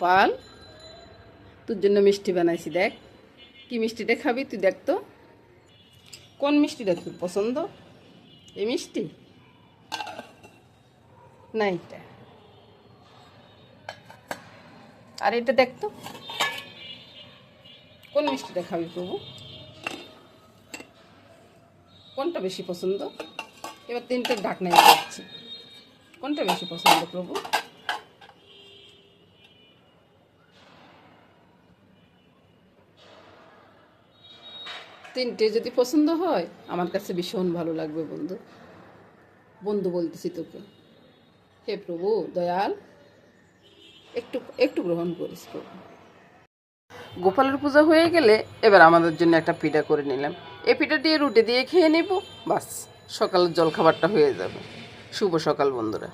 পাল, তোর জন্য মিষ্টি বানাইছি, দেখ কি মিষ্টিটা খাবি তুই, দেখ তো কোন মিষ্টিটা তোর পছন্দ। এই মিষ্টি না, এটা আর এটা দেখ তো কোন মিষ্টিটা খাবি প্রভু, কোনটা বেশি পছন্দ। এবার তিনটে ঢাকনায় দিচ্ছি, কোনটা বেশি পছন্দ প্রভু। তিনটে যদি পছন্দ হয় আমার কাছে ভীষণ ভালো লাগবে বন্ধু, বন্ধু বলতেছি তোকে। হে প্রভু দয়াল, একটু একটু গ্রহণ করিস প্রভু। গোপালের পূজা হয়ে গেলে এবার আমাদের জন্য একটা পিঠা করে নিলাম। এই পিঠা দিয়ে রুটি দিয়ে খেয়ে নেব, বাস সকালের জলখাবারটা হয়ে যাবে। শুভ সকাল বন্ধুরা।